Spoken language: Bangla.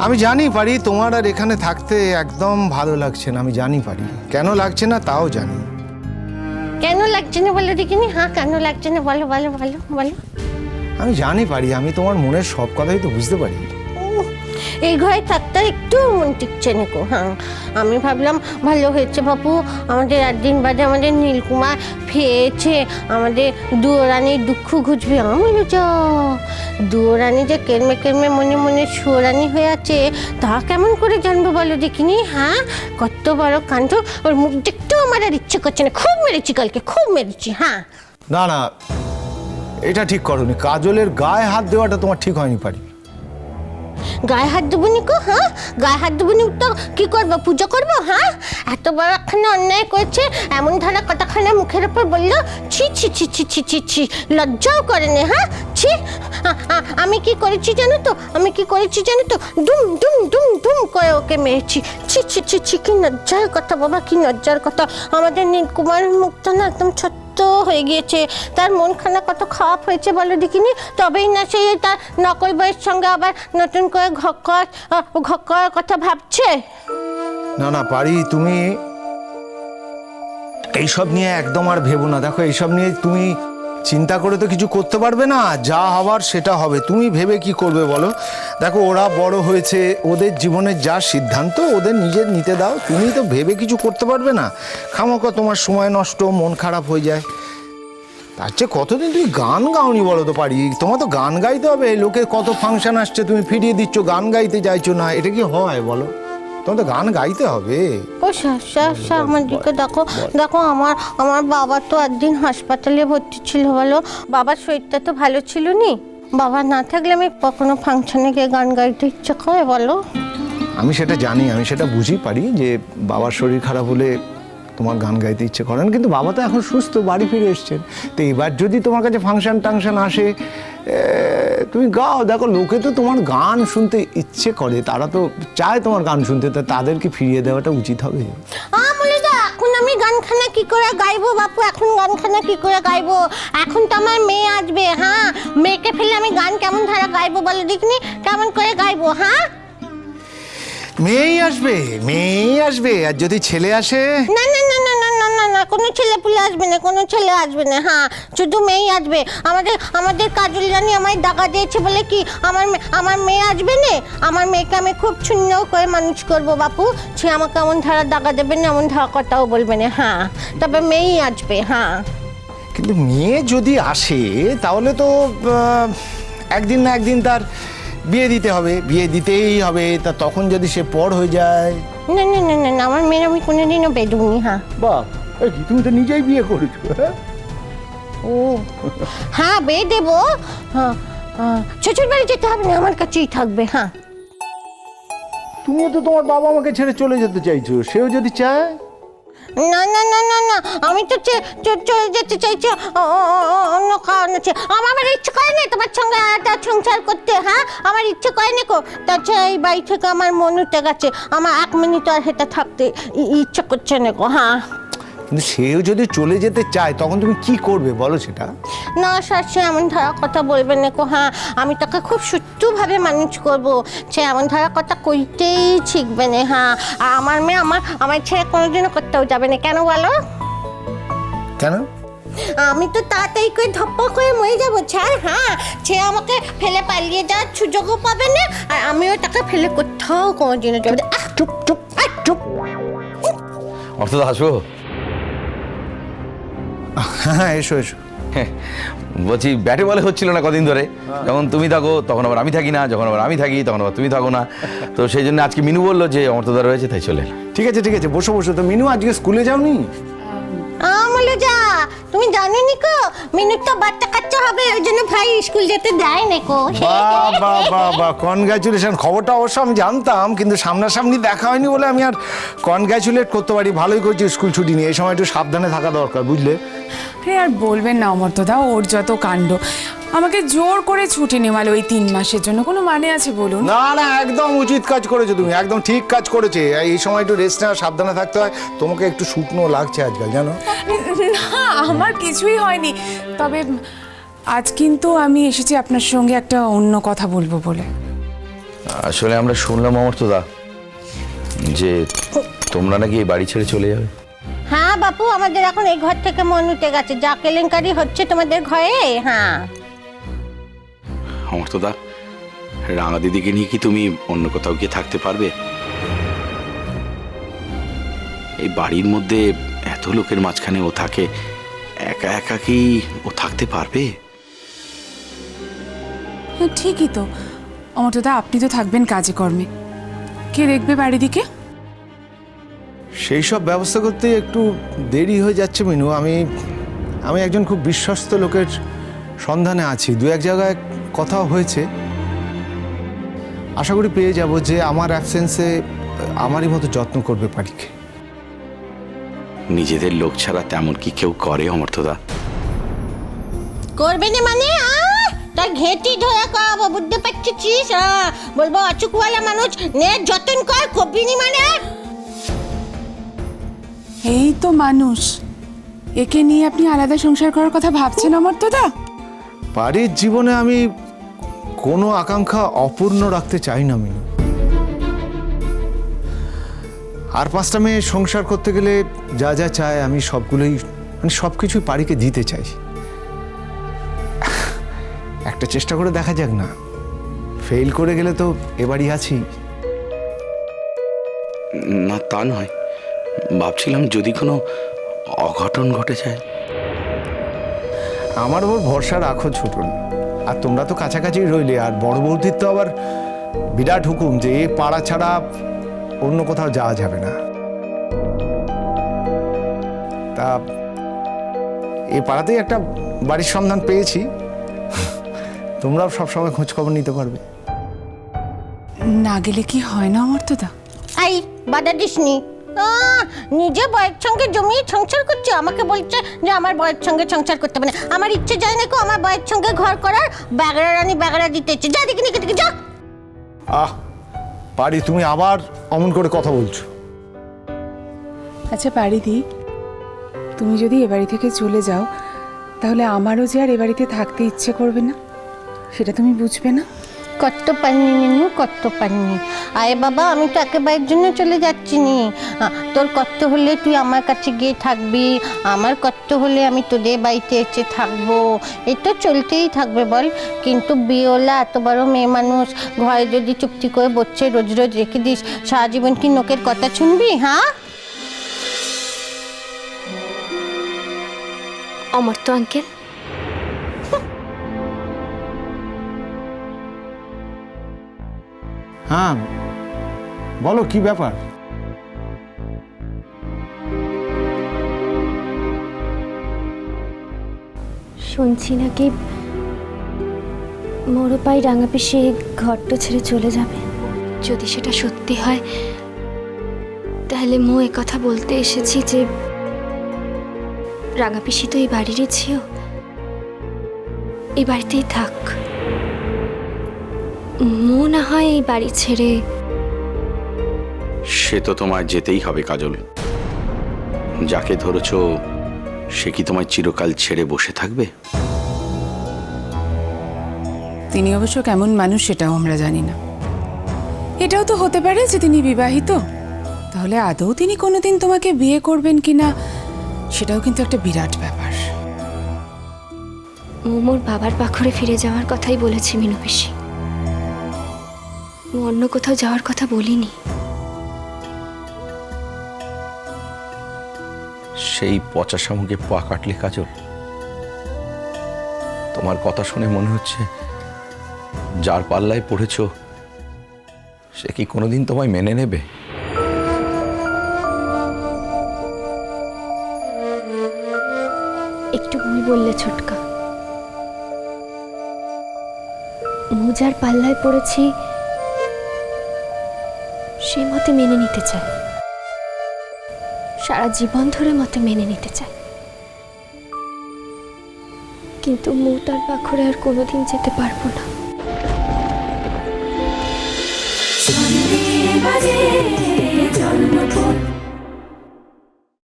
আমি জানি পারি তোমার আর এখানে থাকতে একদম ভালো লাগছে না, আমি জানি পারি কেন লাগছে না তাও জানি। কেন লাগছে না বলো দেখিনি? হ্যাঁ কেন লাগছে না বলো বলো বলো বলো। আমি জানি পারি, আমি তোমার মনের সব কথাই তো বুঝতে পারি। এই ঘরে থাকতে একটু মন টিকছে না গো। হ্যাঁ আমি ভাবলাম ভালো হয়েছে বাপু, আমাদের 8 দিন বাদে আমাদের নীলকুমার ফিরেছে, আমাদের দুয়োরানির দুঃখ ঘুচবে। আমি বলি যা দুয়োরানি যে কেরমে কেরমে মনে মনে সুয়োরানি হয়ে আছে তা কেমন করে জানবো বলো দেখিনি? হ্যাঁ কত বড় কাণ্ড, ওর মুখ দেখতেও আমার আর ইচ্ছে করছে না। খুব মেরেছি কালকে, খুব মেরেছি। হ্যাঁ না না, এটা ঠিক করনি, কাজলের গায়ে হাত দেওয়াটা তোমার ঠিক হয়নি পারি। গায়ে হাত দেবো নিকো? হ্যাঁ গায়ে হাত দেবো নি তো কি করবো, পুজো করবো? হ্যাঁ এত বড় একখানা অন্যায় করেছে, এমন ধারা কথাখানা মুখের ওপর বললো, ছি ছি ছি ছি ছি ছি ছি, লজ্জাও করে না। হ্যাঁ ছি, আমি কি করেছি জানো তো, আমি কি করেছি জানো তো, দুম দুম দুম দুম করে ওকে মেরেছি। ছি ছি ছি ছি, কি লজ্জার কথা বাবা, কি লজ্জার কথা। আমাদের নীলকুমারের মুখটা না একদম ছোট্ট হয়ে গিয়েছে, তার মনখানা কত খারাপ হয়েছে বলো দেখিনি। তবেই না সে তার নকল বইয়ের সঙ্গে আবার নতুন করে ঘক্কর কথা ভাবছে। না না পারি, তুমি এইসব নিয়ে একদম আর ভেবো না। দেখো এইসব নিয়ে তুমি চিন্তা করে তো কিছু করতে পারবে না, যা হবার সেটা হবে। তুমি ভেবে কি করবে বলো? দেখো ওরা বড় হয়েছে, ওদের জীবনের যা সিদ্ধান্ত ওদের নিজের নিতে দাও, তুমি তো ভেবে কিছু করতে পারবে না। খামোকা তোমার সময় নষ্ট, মন খারাপ হয়ে যায়। তার চেয়ে কতদিন তুমি গান গাওনি বলো তো পারি? তোমার তো গান গাইতে হবে, লোকে কত ফাংশন আসছে তুমি ফিরিয়ে দিচ্ছ, গান গাইতে চাইছো না, এটা কি হয় বলো? তোমার তো গান গাইতে হবে। ও আমার দিকে দেখো দেখো, আমার বাবা তো একদিন হাসপাতালে ভর্তি ছিল বলো, বাবার শরীরটা তো ভালো ছিল নি। বাবা না থাকলে আমি কখনো ফাংশনে গিয়ে গান গাইতে ইচ্ছে করে বলো? আমি সেটা জানি, আমি সেটা বুঝি পারি যে বাবার শরীর খারাপ হলে তোমার গান গাইতে ইচ্ছে করে না, কিন্তু বাবা তো এখন সুস্থ, বাড়ি ফিরে এসছেন। তো এবার যদি তোমার কাছে ফাংশন টাংশন আসে তুমি গাও। দেখো লোকে তো তোমার গান শুনতে ইচ্ছে করে, তারা তো চায় তোমার গান শুনতে, তা তাদেরকে ফিরিয়ে দেওয়াটা উচিত হবে। এখন আমি গানখানা কি করে গাইবো বাপু? এখন গানখানা কি করে গাইবো? এখন তো আমার মেয়ে আসবে। হ্যাঁ মেয়েকে ফেলে আমি গান কেমন ধারা গাইবো বলো দেখিনি? কেমন করে গাইবো? হ্যাঁ মেয়েই আসবে, মেয়েই আসবে। আর যদি ছেলে আসে? না না না না না না না না, কোনো ছেলে পুলে আসবে না, কোনো ছেলে আসবে না। হ্যাঁ শুধু মেয়েই আসবে। আমাদের কাজল জানি আমায় দাগা দিয়েছে বলে কি আমার মেয়ে আসবে না? আমার মেয়েকে আমি খুব সুন্দর করে মানুষ করবো বাপু, সে আমাকে এমন ধারা দাগা দেবে না, এমন ধারা কথাও বলবে না। হ্যাঁ তবে মেয়েই আসবে। হ্যাঁ কিন্তু মেয়ে যদি আসে তাহলে তো একদিন না একদিন তার বিয়ে দিতে হবে, বিয়ে দিতেই হবে। তা তখন যদি সে পর হয়ে যায়? না না না না না, আমার মেয়ের আমি কোনোদিনও বেদুনি। হ্যাঁ বাহ, তুমি তো নিজেই বিয়ে করেছো। ও হ্যাঁ বিয়ে দেবো। হ্যাঁ শ্বশুর বাড়ি যেতে হবে না, আমার কাছেই থাকবে। হ্যাঁ তুমিও তো তোমার বাবা আমাকে ছেড়ে চলে যেতে চাইছো, সেও যদি চায়? না না না না না, আমি তো চলে যেতে চাইছি অন্য কারণ আছে। আমার ইচ্ছে করে না তোমার সঙ্গে একটা সংসার করতে। হ্যাঁ আমার ইচ্ছে করে না কো। তাছাড়া এই বাড়ি থেকে আমার মন উঠে গেছে, আমার 1 মিনিট আর হেঁটে থাকতে ইচ্ছে করছে না গো। হ্যাঁ কিন্তু সেও যদি চলে যেতে চায় তখন তুমি কি করবে বলো সেটা? না শাশি এমন ধারা কথা বলবে না কো। হ্যাঁ আমি তাকে খুব সুষ্ঠুভাবে মানুষ করবো, সে এমন ধারা কথা কইতেই শিখবে না। হ্যাঁ আর আমার মেয়ে আমার ছেড়ে কোনোদিনও করতেও যাবে না। কেন বলো? কেন? আমি তো তাড়াতাড়ি করে ধপ্পা করে মরে যাবো ছাড়। হ্যাঁ সে আমাকে ফেলে পালিয়ে যাওয়ার সুযোগও পাবে না, আর আমিও তাকে ফেলে কোথাও কোনোদিনও যাবে না। চুপ চুপ চুপ। অর্থদা আসবো? হ্যাঁ এসো এসো। বলছি ব্যাটে বলে হচ্ছিল না কদিন ধরে, যখন তুমি থাকো তখন আবার আমি থাকি না, যখন আবার আমি থাকি তখন আবার তুমি থাকো না। তো সেই জন্য আজকে মিনু বললো যে অর্থদা রয়েছে, তাই চলে এলাম। ঠিক আছে ঠিক আছে, বসো বসো। তো মিনু আজকে স্কুলে যাওনি? আমলে যা, তুমি জানো নি কো মিনুর তো বাচ্চা কাচ্চা হবে, ওই জন্য ভাই স্কুল যেতে দেয় না কো। বাহ বাহ বাহ বাহ, কনগ্রাচুলেশন। খবরটা অবশ্য আমি জানতাম, কিন্তু সামনাসামনি দেখা হয়নি বলে আমি আর কনগ্রাচুলেট করতে পারি। ভালোই করছি স্কুল ছুটি নিয়ে, এই সময় একটু সাবধানে থাকা দরকার বুঝলে। আর বলবেন না অমর্তদা, ওর যত কাণ্ড। আমাকে জোর করে ছুটি নেওয়ালো এই 3 মাসের জন্য, কোনো মানে আছে বলুন? না না, একদম উচিত কাজ করেছো তুমি, একদম ঠিক কাজ করেছে। এই সময় একটু রেস্ট নেওয়া, সাবধানে থাকতে হয়। তোমাকে একটু শুকনো লাগছে আজকাল জানো। না আমার কিছুই হয়নি, তবে আজ কিন্তু আমি এসেছি আপনার সঙ্গে একটা অন্য কথা বলবো বলে। আসলে আমরা শুনলাম অমর্তদা যে তোমরা নাকি এই বাড়ি ছেড়ে চলে যাবে। হ্যাঁ বাপু, আমাদের এখন এই ঘর থেকে মন উঠে গেছে, যা কেলেঙ্কারি হচ্ছে তোমাদের ঘরে। হ্যাঁ অমর্তদা, রাঙা দিদিকে নিয়ে কি তুমি অন্য কোথাও গিয়ে থাকতে পারবে? এই বাড়ির মধ্যে এত লোকের মাঝখানে ও থাকে, একা একা কি ও থাকতে পারবে? হ্যাঁ ঠিকই তো অমর্তদা, আপনি তো থাকবেন কাজে কর্মে, কে দেখবে বাড়ি দিকে? সেই সব ব্যবস্থা করতে একটু দেরি হয়ে যাচ্ছে মিনু। আমি একজন খুব বিশ্বস্ত লোকের সন্ধানে আছি, দু এক জায়গায় কথাও হয়েছে। আশা করি পেয়ে যাব যে আমার অ্যাবসেন্সে আমারই মতো যত্ন করবে পারিকে। নিজেদের লোক ছাড়া তেমন কি কেউ করে অমর্তদা? করবে না মানে তাই ঘেঁটি ধরে খাওয়াবো, বুঝতে পারছিস? বলবো অচুকওয়ালা মানুষ নে যতন কর, কবিনি মানে। এই তো মানুষ, একে নিয়ে আপনি আলাদা সংসার করার কথা ভাবছেন অমর্তদা? পারির জীবনে আমি কোনো আকাঙ্ক্ষা অপূর্ণ রাখতে চাই না মিনু। আর 5টা মেয়ে সংসার করতে গেলে যা যা চায় আমি সবগুলোই, মানে সব কিছুই পারিকে দিতে চাই। একটা চেষ্টা করে দেখা যাক না, ফেল করে গেলে তো এবারই আছি। না তা নয়, ভাবছিলাম যদি কোনো অঘটন ঘটে যায়। আমার ওপর ভরসা রাখো ছোটন। আর তোমরা তো কাছাকাছি রইলে, আর বড় বৌদির তো আবার বিরাট হুকুম যে এ পাড়া ছাড়া অন্য কোথাও যাওয়া যাবে না। তা এ পাড়াতেই একটা বাড়ির সন্ধান পেয়েছি, তোমরাও সবসময় খোঁজ খবর নিতে পারবে। না গেলে কি হয় না অমর্তদা? আই বাধা দিসনি, নিজে বয়ের সঙ্গে জমিয়ে সংসার করছে, আমাকে বলছে যে আমার বয়ের সঙ্গে সংসার করতে হবে না। আমার ইচ্ছে যায় না কো আমার বয়ের সঙ্গে ঘর করার, ব্যাগড়া রানী ব্যাগড়া দিতে ইচ্ছে। যা দেখি নিকে যা। পারি, তুমি আবার অমন করে কথা বলছো। আচ্ছা পারিদি, তুমি যদি এ বাড়ি থেকে চলে যাও তাহলে আমারও যে আর এ বাড়িতে থাকতে ইচ্ছে করবে না, সেটা তুমি বুঝবে না? কত পাননি মিনু, কত পাননি। আয় বাবা, আমি তো একেবারের জন্য চলে যাচ্ছি নি। তোর কষ্ট হলে তুই আমার কাছে গিয়ে থাকবি, আমার কষ্ট হলে আমি তোদের বাড়িতে এসে থাকবো, এ তো চলতেই থাকবে বল। কিন্তু বিয়েওয়ালা এত বড় মেয়ে মানুষ ঘরে যদি চুপটি করে বসছে রোজ রোজ রেখে দিস, সারা জীবন কি নোকের কথা শুনবি? হ্যাঁ অমর্ত আঙ্কেল, হ্যাঁ বলো, কি ব্যাপার? শুনছি নাকি মোরপাই রাঙা পিসি ঘরটা ছেড়ে চলে যাবে। যদি সেটা সত্যি হয় তাহলে মো কথা বলতে এসেছি যে রাঙা পিসি তো এই বাড়িরই ছিল, এই বাড়িতেই থাক। মো না হয় এই বাড়ি ছেড়ে। সে তো তোমায় যেতেই হবে কাজল। যাকে ধরেছ সে কি তোমায় চিরকাল ছেড়ে বসে থাকবে? তিনি অবশ্য কেমন মানুষ সেটাও আমরা জানি না। এটাও তো হতে পারে যে তিনি বিবাহিত, তাহলে আদৌ তিনি কোনোদিন তোমাকে বিয়ে করবেন কিনা সেটাও কিন্তু একটা বিরাট ব্যাপার। মোর বাবার পাখরে ফিরে যাওয়ার কথাই বলেছি মিনু পিসি, অন্য কোথাও যাওয়ার কথা বলিনি। সেই পচা শামুকে পা কাটলে কাজল? তোমার কথা শুনে মনে হচ্ছে যার পাল্লায় পড়েছ সে কি কোনোদিন তোমায় মেনে নেবে? একটু ভুল বললে ছোটকা। যার পাল্লায় পড়েছি সে মতে মেনে নিতে চায়, সারা জীবন ধরে মতে মেনে নিতে চায়, কিন্তু মু তার পাখরে আর কোনোদিন যেতে পারবো না। জন্মপথ